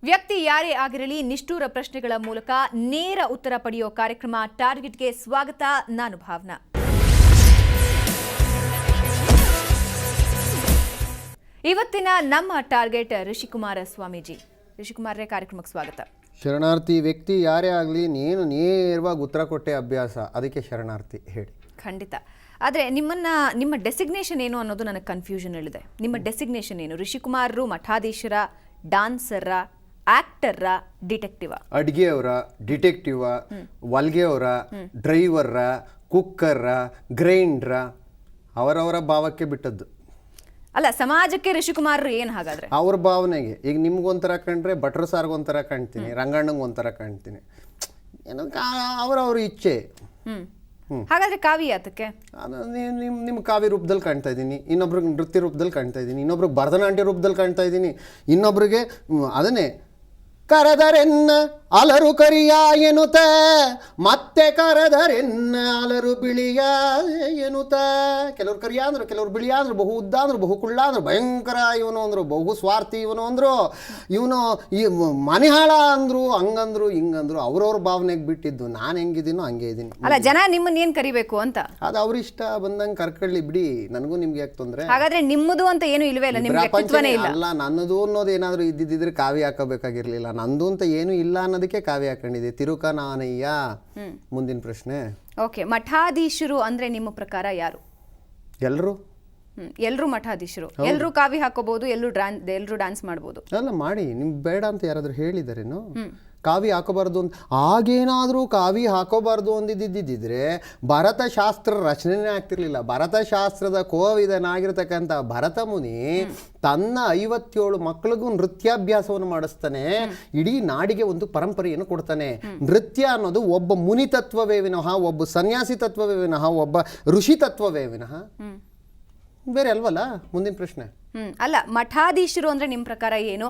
ವ್ಯಕ್ತಿ ಯಾರೇ ಆಗಿರಲಿ ನಿಷ್ಠೂರ ಪ್ರಶ್ನೆಗಳ ಮೂಲಕ ನೇರ ಉತ್ತರ ಪಡೆಯುವ ಕಾರ್ಯಕ್ರಮ ಟಾರ್ಗೆಟ್ಗೆ ಸ್ವಾಗತ. ನಾನು ಭಾವನಾ. ಇವತ್ತಿನ ನಮ್ಮ ಟಾರ್ಗೆಟ್ ಋಷಿಕುಮಾರ ಸ್ವಾಮೀಜಿ. ಋಷಿಕುಮಾರರೇ, ಕಾರ್ಯಕ್ರಮಕ್ಕೆ ಸ್ವಾಗತ. ಶರಣಾರ್ಥಿ ವ್ಯಕ್ತಿ ಯಾರೇ ಆಗಲಿ ನೀನು ನೇರವಾಗಿ ಉತ್ತರ ಕೊಟ್ಟೆ ಅಭ್ಯಾಸ, ಅದಕ್ಕೆ ಶರಣಾರ್ಥಿ ಹೇಳಿ. ಖಂಡಿತ. ಆದರೆ ನಿಮ್ಮ ಡೆಸಿಗ್ನೇಷನ್ ಏನು ಅನ್ನೋದು ನನಗೆ ಕನ್ಫ್ಯೂಷನ್ ಹೇಳಿದೆ. ನಿಮ್ಮ ಡೆಸಿಗ್ನೇಷನ್ ಏನು? ಋಷಿಕುಮಾರರು ಮಠಾಧೀಶರ, ಡಾನ್ಸರ, ಆಕ್ಟರ, ಡಿಟೆಕ್ಟಿವ? ಅಡ್ಗೆಯವರ, ಡಿಟೆಕ್ಟಿವ, ಹೊಲ್ಗೆಯವರ, ಡ್ರೈವರ, ಕುಕ್ಕರ, ಗ್ರೈಂಡ್ರ, ಅವರವರ ಭಾವಕ್ಕೆ ಬಿಟ್ಟದ್ದು. ಅಲ್ಲ, ಸಮಾಜಕ್ಕೆ ಋಷಿಕುಮಾರರು ಏನು ಹಾಗಾದ್ರೆ? ಅವ್ರ ಭಾವನೆಗೆ. ಈಗ ನಿಮ್ಗೊಂಥರ ಕಂಡ್ರೆ ಭಟ್ರ ಸಾರ್ಗೊಂಥರ ಕಾಣ್ತೀನಿ, ರಂಗಣ್ಣಂಗೆ ಒಂಥರ ಕಾಣ್ತೀನಿ, ಏನೋ ಅವರವ್ರ ಇಚ್ಛೆ. ಹಾಗಾದ್ರೆ ಕಾವ್ಯ ಯಾತಕ್ಕೆ? ನಿಮ್ಮ ಕಾವ್ಯ ರೂಪದಲ್ಲಿ ಕಾಣ್ತಾ ಇದ್ದೀನಿ, ಇನ್ನೊಬ್ರಿಗೆ ನೃತ್ಯ ರೂಪದಲ್ಲಿ ಕಾಣ್ತಾ ಇದ್ದೀನಿ, ಇನ್ನೊಬ್ರಿಗೆ ಭರತನಾಟ್ಯ ರೂಪದಲ್ಲಿ ಕಾಣ್ತಾ ಇದ್ದೀನಿ, ಇನ್ನೊಬ್ರಿಗೆ ಅದನ್ನೇ ಕರೆದರೆನ್ನ ಅಲರು ಕರಿಯ ಎನ್ನುತ್ತ, ಮತ್ತೆ ಕರೆದರೆನ್ನ ಅಲರು ಬಿಳಿಯ ಎನ್ನುತ್ತ. ಕೆಲವ್ರು ಕರಿಯ ಅಂದ್ರು, ಕೆಲವ್ರು ಬಿಳಿಯ ಅಂದ್ರು, ಬಹು ಉದ್ದ ಅಂದ್ರು, ಬಹು ಕುಳ್ಳ ಅಂದ್ರು, ಭಯಂಕರ ಇವನು ಅಂದ್ರು, ಬಹು ಸ್ವಾರ್ಥಿ ಇವನು ಅಂದ್ರು, ಇವನು ಈ ಮನೆಹಾಳ ಅಂದ್ರು, ಹಂಗಂದ್ರು ಹಿಂಗಂದ್ರು. ಅವ್ರವ್ರ ಭಾವನೆಗೆ ಬಿಟ್ಟಿದ್ದು. ನಾನು ಹೆಂಗಿದ್ದೀನೋ ಹಂಗೆ ಇದ್ದೀನಿ. ಅಲ್ಲ, ಜನ ನಿಮ್ಮನ್ನ ಏನ್ ಕರಿಬೇಕು ಅಂತ ಅದು ಅವ್ರ ಇಷ್ಟ ಬಂದಂಗೆ ಕರ್ಕೊಳ್ಳಿ ಬಿಡಿ, ನನಗೂ ನಿಮ್ಗೆ ಯಾಕೆ ತೊಂದರೆ? ಹಾಗಾದ್ರೆ ನಿಮ್ಮದು ಅಂತ ಏನು ಇಲ್ವೇ ಇಲ್ಲ, ನಿಮ್ಮ ವ್ಯಕ್ತಿತ್ವನೇ ಇಲ್ಲ. ಅಲ್ಲ, ನನ್ನದು ಅನ್ನೋದು ಏನಾದ್ರು ಇದ್ದಿದ್ರೆ ಕಾವ್ಯ ಹಾಕೋಬೇಕಾಗಿರ್ಲಿಲ್ಲ. ನಂದು ಅಂತ ಏನು ಇಲ್ಲ ಅನ್ನೋದಕ್ಕೆ ಕಾವ್ಯ ಹಾಕೊಂಡಿದೆ. ತಿರುಕನಾನಯ್ಯ. ಮುಂದಿನ ಪ್ರಶ್ನೆ. ಓಕೆ, ಮಠಾಧೀಶರು ಅಂದ್ರೆ ನಿಮ್ಮ ಪ್ರಕಾರ ಯಾರು? ಎಲ್ಲರೂ ಮಠಾಧೀಶರು. ಎಲ್ಲರೂ ಕಾವ್ಯ ಹಾಕೋಬಹುದು, ಎಲ್ಲರೂ ಡ್ಯಾನ್ಸ್ ಮಾಡಬಹುದು. ಅಲ್ಲ, ಮಾಡಿ. ನಿಮ್ಗೆ ಬೇಡ ಅಂತ ಯಾರಾದ್ರೂ ಹೇಳಿದಾರೇನು ಕಾವಿ ಹಾಕೋಬಾರ್ದು ಅಂತ? ಆಗೇನಾದರೂ ಕಾವಿ ಹಾಕೋಬಾರ್ದು ಅಂದಿದ್ದಿದ್ರೆ ಭರತಶಾಸ್ತ್ರ ರಚನೆನೇ ಆಗ್ತಿರ್ಲಿಲ್ಲ. ಭರತಶಾಸ್ತ್ರದ ಕೋವಿದನಾಗಿರ್ತಕ್ಕಂಥ ಭರತ ಮುನಿ ತನ್ನ 57 ಮಕ್ಕಳಿಗೂ ನೃತ್ಯಾಭ್ಯಾಸವನ್ನು ಮಾಡಿಸ್ತಾನೆ. ಇಡೀ ನಾಡಿಗೆ ಒಂದು ಪರಂಪರೆಯನ್ನು ಕೊಡ್ತಾನೆ. ನೃತ್ಯ ಅನ್ನೋದು ಒಬ್ಬ ಮುನಿ ತತ್ವವೇ ವಿನಃ, ಒಬ್ಬ ಸನ್ಯಾಸಿ ತತ್ವವೇ ವಿನಃ, ಒಬ್ಬ ಋಷಿ ತತ್ವವೇ ವಿನಃ ಬೇರೆ ಅಲ್ವಲ್ಲ. ಮುಂದಿನ ಪ್ರಶ್ನೆ. ಅಲ್ಲ, ಮಠಾಧೀಶರು ಅಂದ್ರೆ ನಿಮ್ಮ ಪ್ರಕಾರ ಏನು?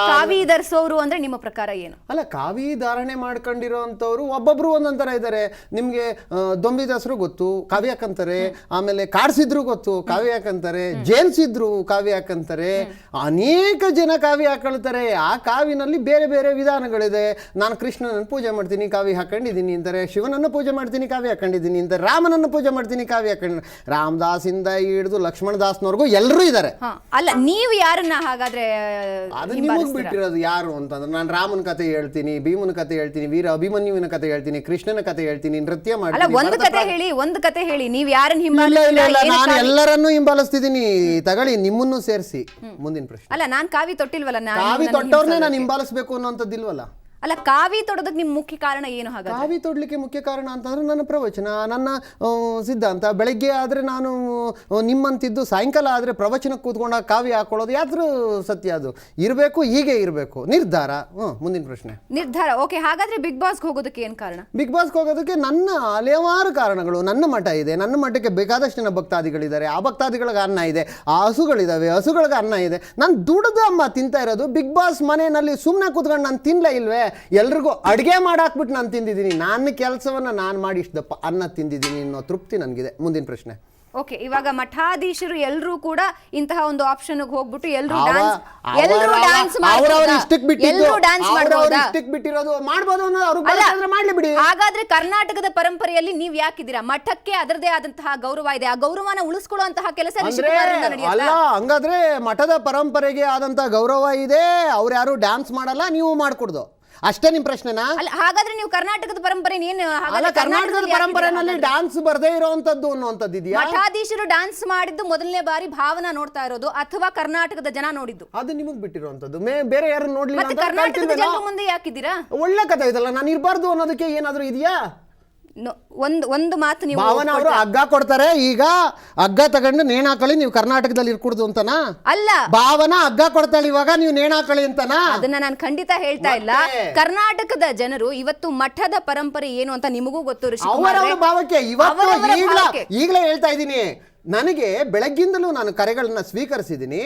ಕಾವಿ ಧರಿಸೋರು ಅಂದ್ರೆ ನಿಮ್ಮ ಪ್ರಕಾರ ಏನು? ಅಲ್ಲ, ಕಾವಿ ಧಾರಣೆ ಮಾಡ್ಕೊಂಡಿರೋ ಅಂತವ್ರು ಒಬ್ಬೊಬ್ರು ಒಂದೊಂಥರ ಇದ್ದಾರೆ. ನಿಮ್ಗೆ ದೊಂಬಿದಾಸರು ಗೊತ್ತು, ಕಾವ್ಯ ಹಾಕಂತಾರೆ. ಆಮೇಲೆ ಕಾಡ್ಸಿದ್ರು ಗೊತ್ತು, ಕಾವ್ಯ ಹಾಕಂತಾರೆ. ಜೇಲ್ಸಿದ್ರು ಕಾವ್ಯ ಹಾಕಂತಾರೆ. ಅನೇಕ ಜನ ಕಾವ್ಯ ಹಾಕೊಳ್ತಾರೆ. ಆ ಕಾವಿನಲ್ಲಿ ಬೇರೆ ಬೇರೆ ವಿಧಾನಗಳಿದೆ. ನಾನು ಕೃಷ್ಣನನ್ನು ಪೂಜೆ ಮಾಡ್ತೀನಿ, ಕಾವ್ಯ ಹಾಕೊಂಡಿದ್ದೀನಿ ಅಂತಾರೆ. ಶಿವನನ್ನು ಪೂಜೆ ಮಾಡ್ತೀನಿ, ಕಾವ್ಯ ಹಾಕೊಂಡಿದ್ದೀನಿ ಅಂತಾರೆ. ರಾಮನನ್ನು ಪೂಜೆ ಮಾಡ್ತೀನಿ, ಕಾವ್ಯ ಹಾಕೊಂಡು. ರಾಮದಾಸಿಂದ ಹಿಡಿದು ಲಕ್ಷ್ಮಣ ದಾಸ್ನವರೆಗೂ ಎಲ್ಲರೂ ಇದ್ದಾರೆ. ಅಲ್ಲ, ನೀವು ಯಾರನ್ನ ಹಾಗಾದ್ರೆ? ಅದು ನಿಮಗೆ ಬಿಟ್ಟಿರೋದು ಯಾರು ಅಂತಂದ್ರೆ, ನಾನು ರಾಮನ ಕಥೆ ಹೇಳ್ತೀನಿ, ಭೀಮನ ಕಥೆ ಹೇಳ್ತೀನಿ, ವೀರ ಅಭಿಮನ್ಯುವಿನ ಕಥೆ ಹೇಳ್ತೀನಿ, ಕೃಷ್ಣನ ಕಥೆ ಹೇಳ್ತೀನಿ, ನೃತ್ಯ ಮಾಡ್ತೀನಿ. ಒಂದು ಕಥೆ ಹೇಳಿ, ನೀವು ಯಾರನ್ನ ನಾನು ಎಲ್ಲರನ್ನೂ ಹಿಂಬಾಲಿಸ್ತಿದ್ದೀನಿ. ತಗೊಳ್ಳಿ, ನಿಮ್ಮನ್ನು ಸೇರಿಸಿ. ಮುಂದಿನ ಪ್ರಶ್ನೆ. ಅಲ್ಲ, ನಾನು ಕಾವಿ ತೊಟ್ಟಿಲ್ವಲ್ಲ. ಕಾವಿ ತೊಟ್ಟವ್ರನ್ನೇ ನಾನು ಹಿಂಬಾಲಿಸ್ಬೇಕು ಅನ್ನೋಂಥದ್ದಿಲ್ವಲ್ಲ. ಅಲ್ಲ, ಕಾವಿ ತೊಡೋದಕ್ಕೆ ನಿಮ್ ಮುಖ್ಯ ಕಾರಣ ಏನು? ಹಾಗಾದ್ರೆ ಕಾವಿ ತೊಡ್ಲಿಕ್ಕೆ ಮುಖ್ಯ ಕಾರಣ ಅಂತಂದ್ರೆ ನನ್ನ ಪ್ರವಚನ, ನನ್ನ ಸಿದ್ಧಾಂತ. ಬೆಳಗ್ಗೆ ಆದ್ರೆ ನಾನು ನಿಮ್ಮಂತಿದ್ದು, ಸಾಯಂಕಾಲ ಆದ್ರೆ ಪ್ರವಚನಕ್ಕೆ ಕೂತ್ಕೊಂಡಾಗ ಕಾವಿ ಹಾಕೊಳ್ಳೋದು ಯಾವ್ದು ಸತ್ಯ? ಅದು ಇರಬೇಕು, ಹೀಗೆ ಇರಬೇಕು. ನಿರ್ಧಾರ. ಮುಂದಿನ ಪ್ರಶ್ನೆ. ನಿರ್ಧಾರ. ಓಕೆ, ಹಾಗಾದ್ರೆ ಬಿಗ್ ಬಾಸ್ಗೆ ಹೋಗೋದಕ್ಕೆ ಏನ್ ಕಾರಣ? ಬಿಗ್ ಬಾಸ್ಗೆ ಹೋಗೋದಕ್ಕೆ ನನ್ನ ಹಲವಾರು ಕಾರಣಗಳು. ನನ್ನ ಮಠ ಇದೆ, ನನ್ನ ಮಠಕ್ಕೆ ಬೇಕಾದಷ್ಟು ಜನ ಭಕ್ತಾದಿಗಳಿದ್ದಾರೆ. ಆ ಭಕ್ತಾದಿಗಳಿಗೆ ಅನ್ನ ಇದೆ, ಆ ಹಸುಗಳಿದಾವೆ, ಹಸುಗಳಿಗೆ ಅನ್ನ ಇದೆ. ನಾನು ದುಡ್ದು ಅಮ್ಮ ತಿಂತಾ ಇರೋದು. ಬಿಗ್ ಬಾಸ್ ಮನೆಯಲ್ಲಿ ಸುಮ್ಮನೆ ಕೂತ್ಕೊಂಡು ನಾನು ತಿನ್ಲೇ ಇಲ್ವೇ? ಎಲ್ರಿಗೂ ಅಡುಗೆ ಮಾಡಾಕ್ಬಿಟ್ಟು ನಾನು ತಿಂದಿದ್ದೀನಿ. ನನ್ನ ಕೆಲಸವನ್ನು ನಾನು ಮಾಡಿ ಇಷ್ಟಪ್ಪ ಅನ್ನ ತಿಂದಿದ್ದೀನಿ ಅನ್ನೋ ತೃಪ್ತಿ ನನಗಿದೆ. ಮುಂದಿನ ಪ್ರಶ್ನೆ. ಓಕೆ, ಇವಾಗ ಮಠಾಧೀಶರು ಎಲ್ಲರೂ ಕೂಡ ಇಂತಹ ಒಂದು ಆಪ್ಷನ್ ಹೋಗ್ಬಿಟ್ಟು ಎಲ್ಲರೂ ಹಾಗಾದ್ರೆ ಕರ್ನಾಟಕದ ಪರಂಪರೆಯಲ್ಲಿ ನೀವ್ ಯಾಕಿದ್ದೀರಾ? ಮಠಕ್ಕೆ ಅದರದೇ ಆದಂತಹ ಗೌರವ ಇದೆ. ಆ ಗೌರವನ ಉಳಿಸ್ಕೊಳ್ಳುವಂತಹ ಕೆಲಸ ಅಲ್ಲ. ಹಂಗಾದ್ರೆ ಮಠದ ಪರಂಪರೆಗೆ ಆದಂತಹ ಗೌರವ ಇದೆ, ಅವ್ರು ಯಾರು ಡ್ಯಾನ್ಸ್ ಮಾಡಲ್ಲ, ನೀವು ಮಾಡ್ಕೊಡ್ದು ಅಷ್ಟೇ ನಿಮ್ ಪ್ರಶ್ನೆನಾ? ಹಾಗಾದ್ರೆ ನೀವು ಕರ್ನಾಟಕದ ಪರಂಪರೆ ಏನು? ಕರ್ನಾಟಕದ ಪರಂಪರೆನಲ್ಲಿ ಡ್ಯಾನ್ಸ್ ಬರದೇ ಇರೋಂಥದ್ದು ಅನ್ನುವಂಥದ್ದು ಇದೆಯಾ? ಮಠಾಧೀಶರು ಡ್ಯಾನ್ಸ್ ಮಾಡಿದ್ದು ಮೊದಲನೇ ಬಾರಿ ಭಾವನಾ ನೋಡ್ತಾ ಇರೋದು, ಅಥವಾ ಕರ್ನಾಟಕದ ಜನ ನೋಡಿದ್ದು? ಅದು ನಿಮಗ್ ಬಿಟ್ಟಿರುವಂತದ್ದು. ಬೇರೆ ಯಾರು ನೋಡ್ಲಿಲ್ಲ. ಕರ್ನಾಟಕದ ಜನರ ಮುಂದೆ ಯಾಕಿದ್ದೀರಾ? ಒಳ್ಳೆ ಕಥೆ ಇದಲ್ಲ. ನಾನು ಇರಬಾರ್ದು ಅನ್ನೋದಕ್ಕೆ ಏನಾದ್ರು ಇದೆಯಾ? ಒಂದು ಮಾತು, ನೀವು ಭಾವನ ಅವರು ಹಗ್ಗ ಕೊಡ್ತಾರೆ, ಈಗ ಹಗ್ಗ ತಗೊಂಡು ನೇಣ್ ಹಾಕಳಿ, ನೀವು ಕರ್ನಾಟಕದಲ್ಲಿ ಇರ್ಕೂಡ್ದು ಅಂತನಾ? ಅಲ್ಲ, ಭಾವನ ಹಗ್ಗ ಕೊಡ್ತಾಳೆ, ಇವಾಗ ನೀವು ನೇಣ್ ಹಾಕಳಿ ಅಂತನಾ? ಅದನ್ನ ನಾನು ಖಂಡಿತ ಹೇಳ್ತಾ ಇಲ್ಲ. ಕರ್ನಾಟಕದ ಜನರು ಇವತ್ತು ಮಠದ ಪರಂಪರೆ ಏನು ಅಂತ ನಿಮಗೂ ಗೊತ್ತು. ಅವರವರ ಭಾವಕ್ಕೆ ಇವತ್ತು ಈಗಲೇ ಹೇಳ್ತಾ ಇದ್ದೀನಿ. ನನಗೆ ಬೆಳಗ್ಗಿಂದಲೂ ನಾನು ಕರೆಗಳನ್ನ ಸ್ವೀಕರಿಸಿದ್ದೀನಿ.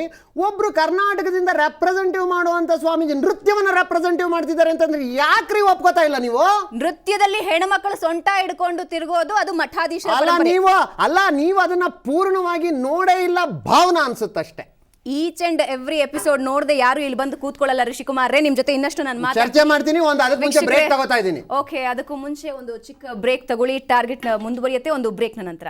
ಒಬ್ರು ಕರ್ನಾಟಕದಿಂದ ರೆಪ್ರೆಸೆಂಟೇಟಿವ್ ಮಾಡುವಂತ ಸ್ವಾಮೀಜಿ ನೃತ್ಯವನ್ನ ರೆಪ್ರೆಸೆಂಟೇಟಿವ್ ಮಾಡ್ತಿದ್ದಾರೆ ಅಂತಂದ್ರೆ ಯಾಕ್ರಿ ಒಪ್ಕೋತಾ ಇಲ್ಲ ನೀವು? ನೃತ್ಯದಲ್ಲಿ ಹೆಣ್ಮಕ್ಳು ಸೊಂಟ ಹಿಡ್ಕೊಂಡು ತಿರುಗೋದು ಅದು ಮಠಾಧೀಶರ ಅಲ್ಲ. ನೀವು ಅದನ್ನ ಪೂರ್ಣವಾಗಿ ನೋಡೇ ಇಲ್ಲ, ಭಾವನಾ ಅನ್ಸುತ್ತಷ್ಟೇ. ಈಚ್ ಅಂಡ್ ಎವ್ರಿ ಎಪಿಸೋಡ್ ನೋಡದೆ ಯಾರು ಇಲ್ಲಿ ಬಂದು ಕೂತ್ಕೊಳ್ಳಲ್ಲ ಋಷಿಕುಮಾರ್ ರೇ. ನಿಮ್ ಜೊತೆ ಇನ್ನಷ್ಟು ನಾನು ಚರ್ಚೆ ಮಾಡ್ತೀನಿ. ಅದಕ್ಕೆ ಮುಂಚೆ ಬ್ರೇಕ್ ತಗೋತಾ ಇದ್ದೀನಿ. ಓಕೆ, ಅದಕ್ಕೂ ಮುಂಚೆ ಒಂದು ಚಿಕ್ಕ ಬ್ರೇಕ್ ತಗೊಳ್ಳಿ. ಟಾರ್ಗೆಟ್ ಮುಂದುವರಿಯುತ್ತೆ ಒಂದು ಬ್ರೇಕ್ನ ನಂತರ.